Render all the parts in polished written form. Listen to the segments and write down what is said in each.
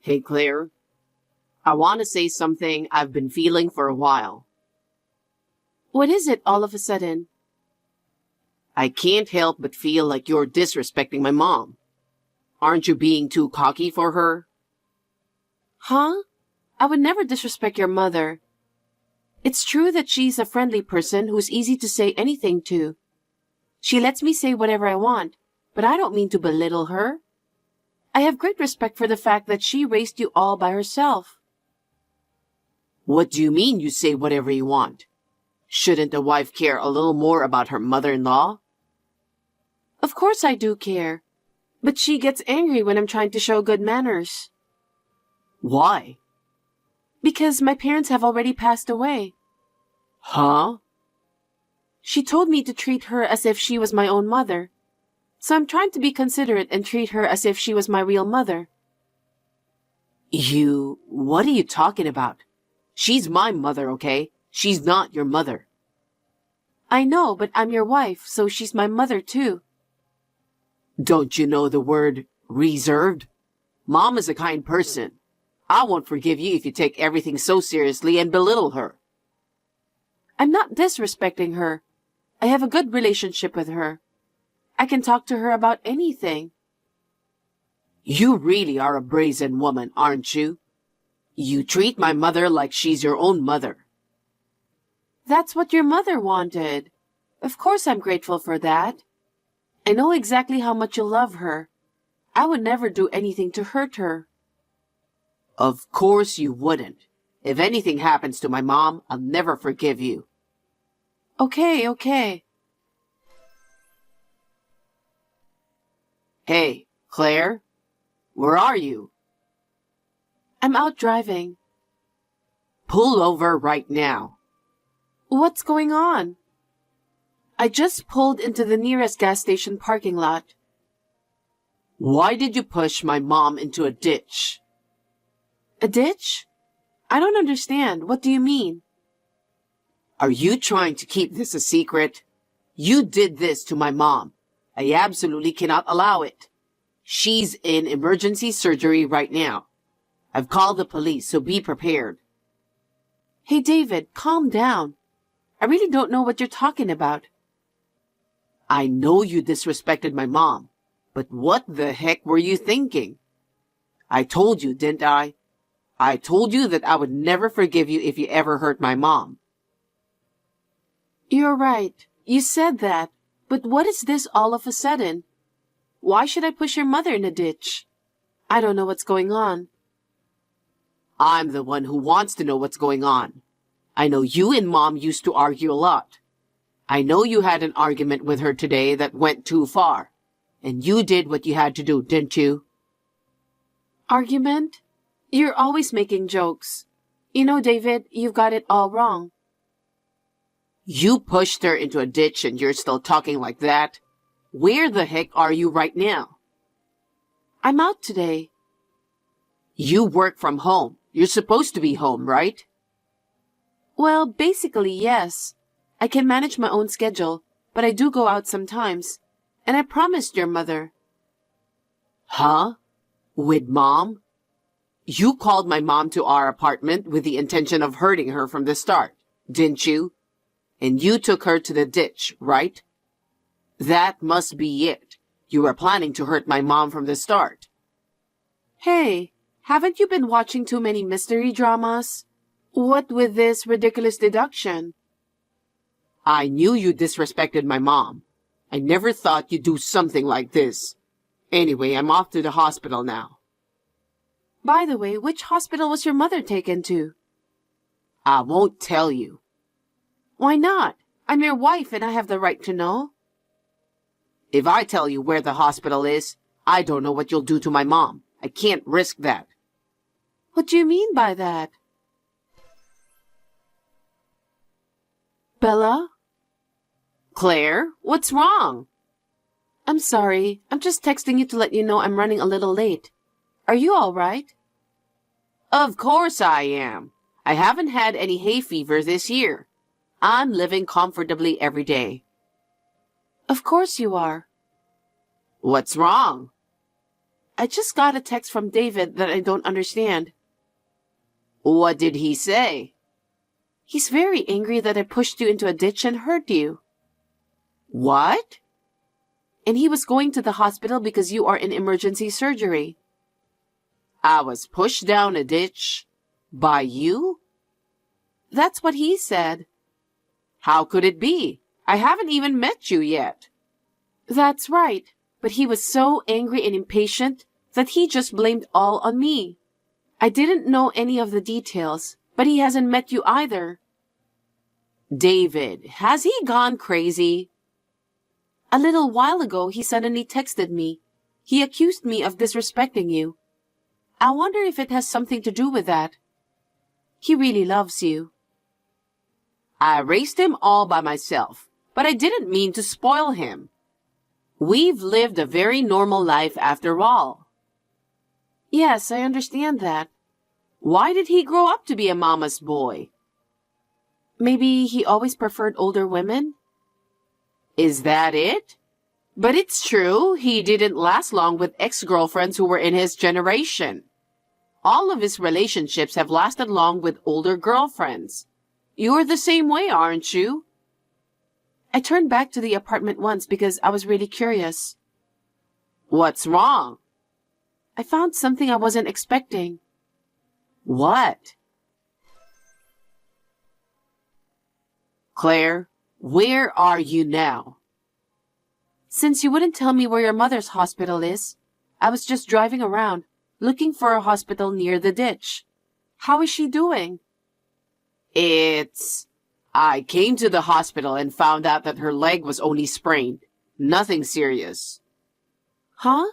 Hey, Claire. I want to say something I've been feeling for a while. What is it all of a sudden? I can't help but feel like you're disrespecting my mom. Aren't you being too cocky for her? Huh? I would never disrespect your mother. It's true that she's a friendly person who's easy to say anything to. She lets me say whatever I want, but I don't mean to belittle her. I have great respect for the fact that she raised you all by herself. What do you mean you say whatever you want? Shouldn't a wife care a little more about her mother-in-law? Of course I do care, but she gets angry when I'm trying to show good manners. Why? Because my parents have already passed away. Huh? She told me to treat her as if she was my own mother. So I'm trying to be considerate and treat her as if she was my real mother. What are you talking about? She's my mother, okay? She's not your mother. I know, but I'm your wife, so she's my mother too. Don't you know the word reserved? Mom is a kind person. I won't forgive you if you take everything so seriously and belittle her. I'm not disrespecting her. I have a good relationship with her. I can talk to her about anything. You really are a brazen woman, aren't you? You treat my mother like she's your own mother. That's what your mother wanted. Of course I'm grateful for that. I know exactly how much you love her. I would never do anything to hurt her. Of course you wouldn't. If anything happens to my mom, I'll never forgive you. Okay. Hey, Claire? Where are you? I'm out driving. Pull over right now. What's going on? I just pulled into the nearest gas station parking lot. Why did you push my mom into a ditch? A ditch? I don't understand. What do you mean? Are you trying to keep this a secret? You did this to my mom. I absolutely cannot allow it. She's in emergency surgery right now. I've called the police, so be prepared. Hey, David, calm down. I really don't know what you're talking about. I know you disrespected my mom, but what the heck were you thinking? I told you, didn't I? I told you that I would never forgive you if you ever hurt my mom. You're right. You said that. But what is this all of a sudden? Why should I push your mother in a ditch? I don't know what's going on. I'm the one who wants to know what's going on. I know you and Mom used to argue a lot. I know you had an argument with her today that went too far. And you did what you had to do, didn't you? Argument? You're always making jokes. You know, David, you've got it all wrong. You pushed her into a ditch and you're still talking like that? Where the heck are you right now? I'm out today. You work from home. You're supposed to be home, right? Well, basically, yes. I can manage my own schedule, but I do go out sometimes. And I promised your mother. Huh? With Mom? You called my mom to our apartment with the intention of hurting her from the start, didn't you? And you took her to the ditch, right? That must be it. You were planning to hurt my mom from the start. Hey, haven't you been watching too many mystery dramas? What with this ridiculous deduction? I knew you disrespected my mom. I never thought you'd do something like this. Anyway, I'm off to the hospital now. By the way, which hospital was your mother taken to? I won't tell you. Why not? I'm your wife and I have the right to know. If I tell you where the hospital is, I don't know what you'll do to my mom. I can't risk that. What do you mean by that? Bella? Claire, what's wrong? I'm sorry. I'm just texting you to let you know I'm running a little late. Are you all right? Of course I am. I haven't had any hay fever this year. I'm living comfortably every day. Of course you are. What's wrong? I just got a text from David that I don't understand. What did he say? He's very angry that I pushed you into a ditch and hurt you. What? And he was going to the hospital because you are in emergency surgery. I was pushed down a ditch? By you? That's what he said. How could it be? I haven't even met you yet. That's right, but he was so angry and impatient that he just blamed all on me. I didn't know any of the details, but he hasn't met you either. David, has he gone crazy? A little while ago, he suddenly texted me. He accused me of disrespecting you. I wonder if it has something to do with that. He really loves you. I raised him all by myself, but I didn't mean to spoil him. We've lived a very normal life after all. Yes, I understand that. Why did he grow up to be a mama's boy? Maybe he always preferred older women? Is that it? But it's true, he didn't last long with ex-girlfriends who were in his generation. All of his relationships have lasted long with older girlfriends. You're the same way, aren't you? I turned back to the apartment once because I was really curious. What's wrong? I found something I wasn't expecting. What? Claire, where are you now? Since you wouldn't tell me where your mother's hospital is, I was just driving around, looking for a hospital near the ditch. How is she doing? I came to the hospital and found out that her leg was only sprained. Nothing serious. Huh?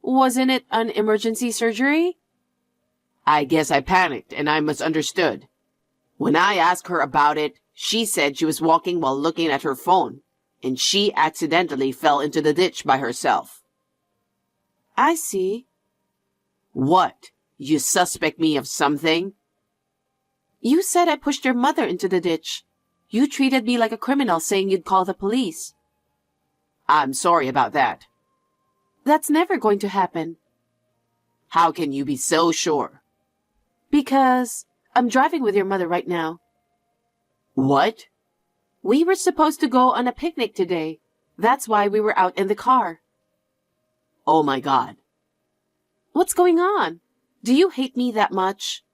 Wasn't it an emergency surgery? I guess I panicked and I misunderstood. When I asked her about it, she said she was walking while looking at her phone, and she accidentally fell into the ditch by herself. I see. What? You suspect me of something? You said I pushed your mother into the ditch. You treated me like a criminal, saying you'd call the police. I'm sorry about that. That's never going to happen. How can you be so sure? Because I'm driving with your mother right now. What? We were supposed to go on a picnic today. That's why we were out in the car. Oh my God. What's going on? Do you hate me that much?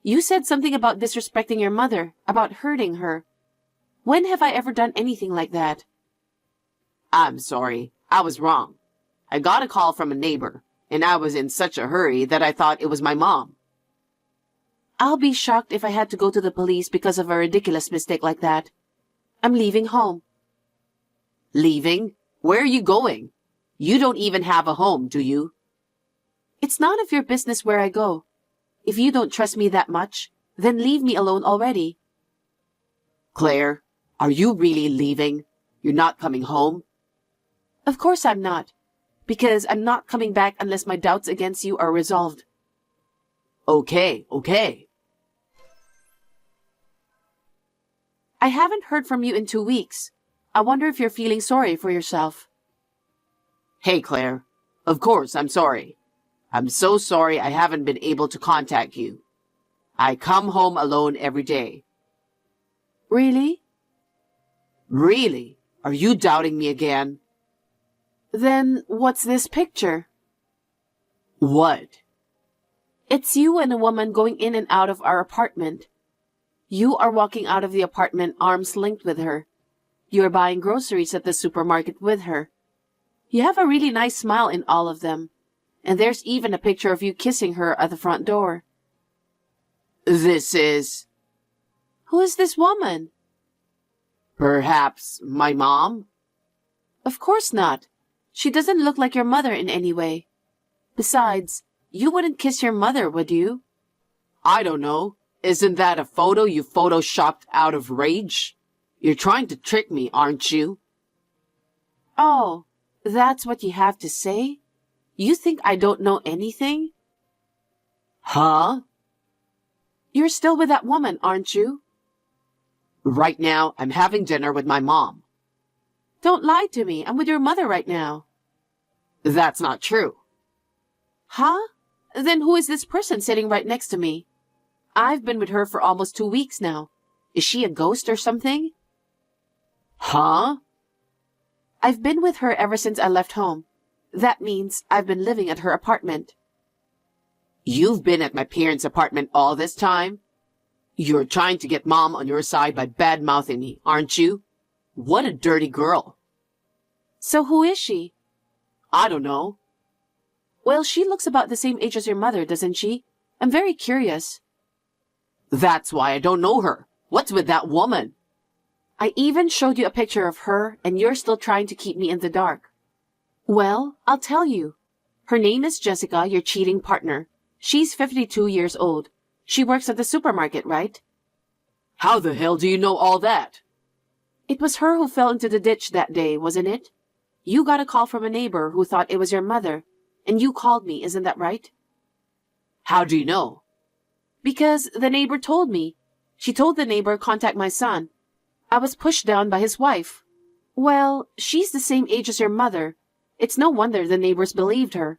You said something about disrespecting your mother, about hurting her. When have I ever done anything like that? I'm sorry. I was wrong. I got a call from a neighbor, and I was in such a hurry that I thought it was my mom. I'll be shocked if I had to go to the police because of a ridiculous mistake like that. I'm leaving home. Leaving? Where are you going? You don't even have a home, do you? It's none of your business where I go. If you don't trust me that much, then leave me alone already. Claire, are you really leaving? You're not coming home? Of course I'm not, because I'm not coming back unless my doubts against you are resolved. Okay. I haven't heard from you in 2 weeks. I wonder if you're feeling sorry for yourself. Hey, Claire. Of course, I'm sorry. I'm so sorry I haven't been able to contact you. I come home alone every day. Really? Really? Are you doubting me again? Then what's this picture? What? It's you and a woman going in and out of our apartment. You are walking out of the apartment arms linked with her. You're buying groceries at the supermarket with her. You have a really nice smile in all of them. And there's even a picture of you kissing her at the front door. This is... Who is this woman? Perhaps my mom? Of course not. She doesn't look like your mother in any way. Besides, you wouldn't kiss your mother, would you? I don't know. Isn't that a photo you photoshopped out of rage? You're trying to trick me, aren't you? Oh, that's what you have to say? You think I don't know anything? Huh? You're still with that woman, aren't you? Right now, I'm having dinner with my mom. Don't lie to me. I'm with your mother right now. That's not true. Huh? Then who is this person sitting right next to me? I've been with her for almost 2 weeks now. Is she a ghost or something? Huh? I've been with her ever since I left home. That means I've been living at her apartment. You've been at my parents' apartment all this time? You're trying to get Mom on your side by bad-mouthing me, aren't you? What a dirty girl. So who is she? I don't know. Well, she looks about the same age as your mother, doesn't she? I'm very curious. That's why I don't know her. What's with that woman? I even showed you a picture of her, and you're still trying to keep me in the dark. Well, I'll tell you. Her name is Jessica, your cheating partner. She's 52 years old. She works at the supermarket, right? How the hell do you know all that? It was her who fell into the ditch that day, wasn't it? You got a call from a neighbor who thought it was your mother, and you called me, isn't that right? How do you know? Because the neighbor told me. She told the neighbor contact my son. I was pushed down by his wife. Well, she's the same age as your mother. It's no wonder the neighbors believed her.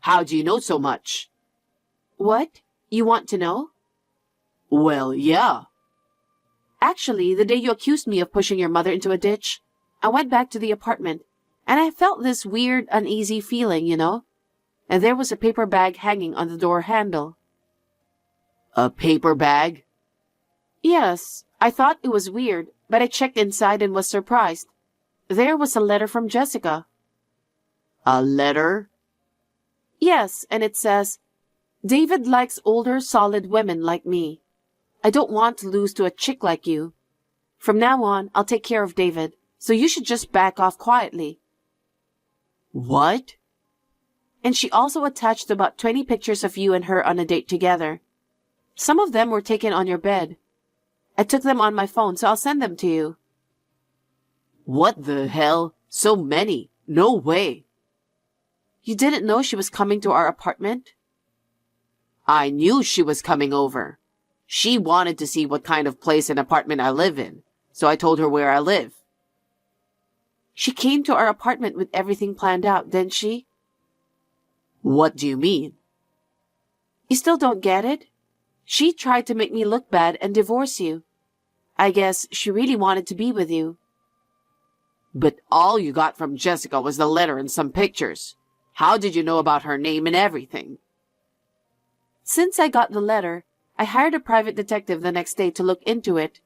How do you know so much? What? You want to know? Well, yeah. Actually, the day you accused me of pushing your mother into a ditch, I went back to the apartment, and I felt this weird, uneasy feeling, you know? And there was a paper bag hanging on the door handle. A paper bag? Yes, I thought it was weird, but I checked inside and was surprised. There was a letter from Jessica. A letter? Yes, and it says, David likes older, solid women like me. I don't want to lose to a chick like you. From now on, I'll take care of David, so you should just back off quietly. What? And she also attached about 20 pictures of you and her on a date together. Some of them were taken on your bed. I took them on my phone, so I'll send them to you. What the hell? So many? No way. You didn't know she was coming to our apartment? I knew she was coming over. She wanted to see what kind of place and apartment I live in, so I told her where I live. She came to our apartment with everything planned out, didn't she? What do you mean? You still don't get it? She tried to make me look bad and divorce you. I guess she really wanted to be with you. But all you got from Jessica was the letter and some pictures. How did you know about her name and everything? Since I got the letter, I hired a private detective the next day to look into it.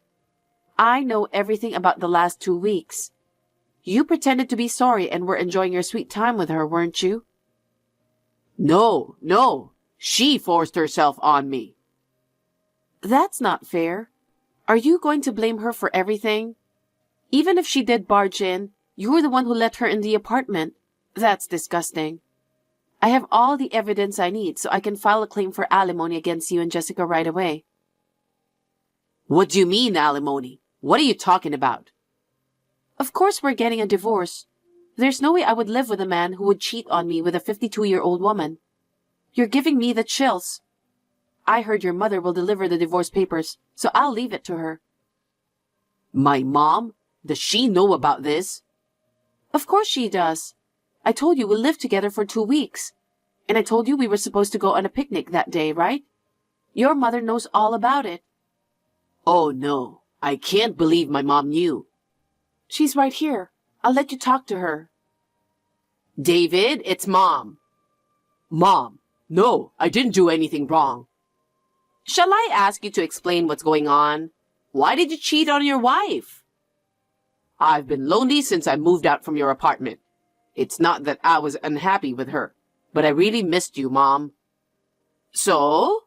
I know everything about the last 2 weeks. You pretended to be sorry and were enjoying your sweet time with her, weren't you? No. She forced herself on me. That's not fair. Are you going to blame her for everything? Even if she did barge in, you were the one who let her in the apartment. That's disgusting. I have all the evidence I need so I can file a claim for alimony against you and Jessica right away. What do you mean, alimony? What are you talking about? Of course we're getting a divorce. There's no way I would live with a man who would cheat on me with a 52-year-old woman. You're giving me the chills. I heard your mother will deliver the divorce papers, so I'll leave it to her. My mom? Does she know about this? Of course she does. I told you we lived together for 2 weeks. And I told you we were supposed to go on a picnic that day, right? Your mother knows all about it. Oh no, I can't believe my mom knew. She's right here. I'll let you talk to her. David, it's Mom. Mom, no, I didn't do anything wrong. Shall I ask you to explain what's going on? Why did you cheat on your wife? I've been lonely since I moved out from your apartment. It's not that I was unhappy with her, but I really missed you, Mom. So?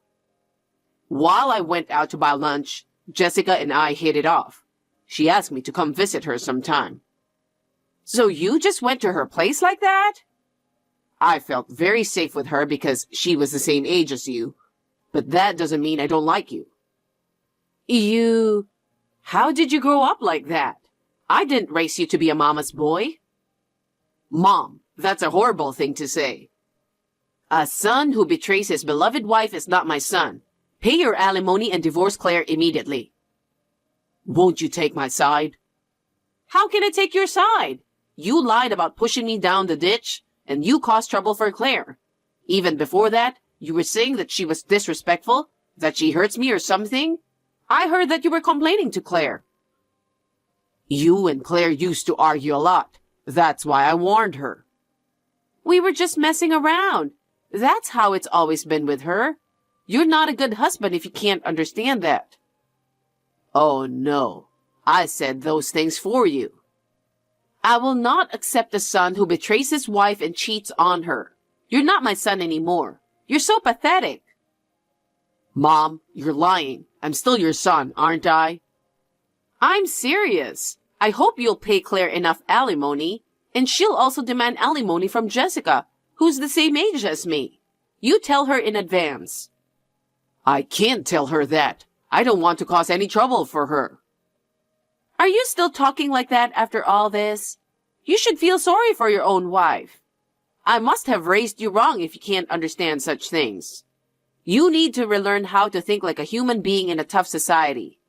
While I went out to buy lunch, Jessica and I hit it off. She asked me to come visit her sometime. So you just went to her place like that? I felt very safe with her because she was the same age as you, but that doesn't mean I don't like you. How did you grow up like that? I didn't raise you to be a mama's boy. Mom, that's a horrible thing to say. A son who betrays his beloved wife is not my son. Pay your alimony and divorce Claire immediately. Won't you take my side? How can I take your side? You lied about pushing me down the ditch, and you caused trouble for Claire. Even before that, you were saying that she was disrespectful, that she hurts me or something. I heard that you were complaining to Claire. You and Claire used to argue a lot. That's why I warned her. We were just messing around. That's how it's always been with her. You're not a good husband if you can't understand that. Oh no, I said those things for you. I will not accept a son who betrays his wife and cheats on her. You're not my son anymore. You're so pathetic. Mom, you're lying. I'm still your son, aren't I? I'm serious. I hope you'll pay Claire enough alimony, and she'll also demand alimony from Jessica, who's the same age as me. You tell her in advance. I can't tell her that. I don't want to cause any trouble for her. Are you still talking like that after all this? You should feel sorry for your own wife. I must have raised you wrong if you can't understand such things. You need to relearn how to think like a human being in a tough society.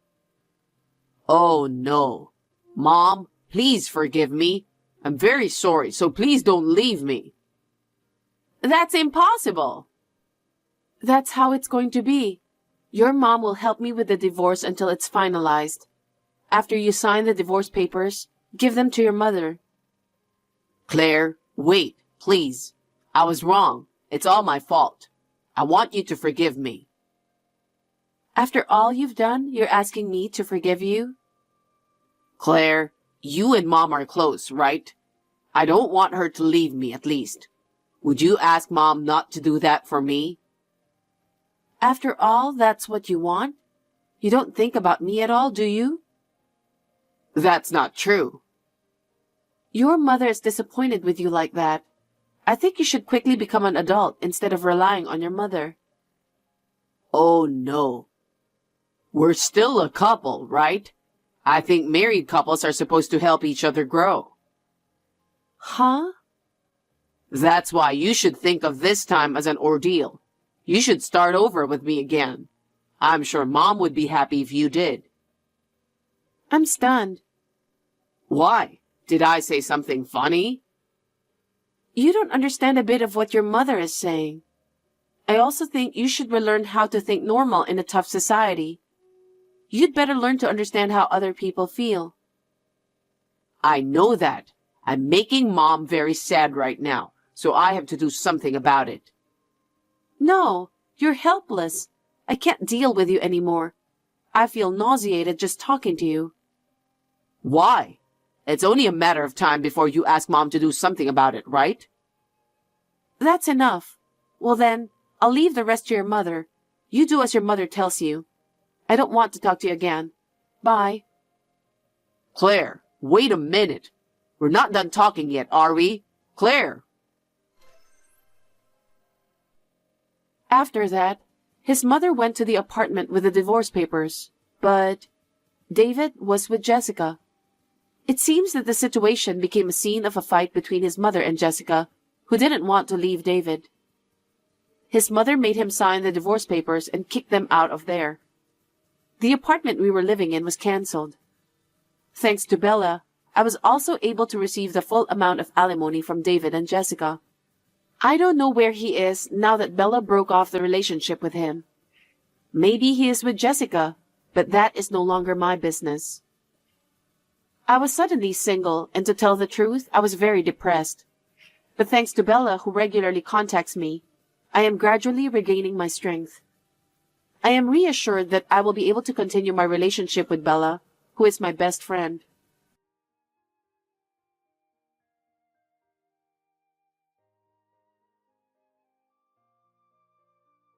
Oh no. Mom, please forgive me. I'm very sorry, so please don't leave me. That's impossible. That's how it's going to be. Your mom will help me with the divorce until it's finalized. After you sign the divorce papers, give them to your mother. Claire, wait, please. I was wrong. It's all my fault. I want you to forgive me. After all you've done, you're asking me to forgive you? Claire, you and Mom are close, right? I don't want her to leave me, at least. Would you ask Mom not to do that for me? After all, that's what you want? You don't think about me at all, do you? That's not true. Your mother is disappointed with you like that. I think you should quickly become an adult instead of relying on your mother. Oh no. We're still a couple, right? I think married couples are supposed to help each other grow. Huh? That's why you should think of this time as an ordeal. You should start over with me again. I'm sure Mom would be happy if you did. I'm stunned. Why? Did I say something funny? You don't understand a bit of what your mother is saying. I also think you should relearn how to think normal in a tough society. You'd better learn to understand how other people feel. I know that. I'm making Mom very sad right now, so I have to do something about it. No, you're helpless. I can't deal with you anymore. I feel nauseated just talking to you. Why? It's only a matter of time before you ask Mom to do something about it, right? That's enough. Well then, I'll leave the rest to your mother. You do as your mother tells you. I don't want to talk to you again. Bye. Claire, wait a minute. We're not done talking yet, are we? Claire! After that, his mother went to the apartment with the divorce papers, but David was with Jessica. It seems that the situation became a scene of a fight between his mother and Jessica, who didn't want to leave David. His mother made him sign the divorce papers and kicked them out of there. The apartment we were living in was cancelled. Thanks to Bella, I was also able to receive the full amount of alimony from David and Jessica. I don't know where he is now that Bella broke off the relationship with him. Maybe he is with Jessica, but that is no longer my business. I was suddenly single, and to tell the truth, I was very depressed. But thanks to Bella, who regularly contacts me, I am gradually regaining my strength. I am reassured that I will be able to continue my relationship with Bella, who is my best friend.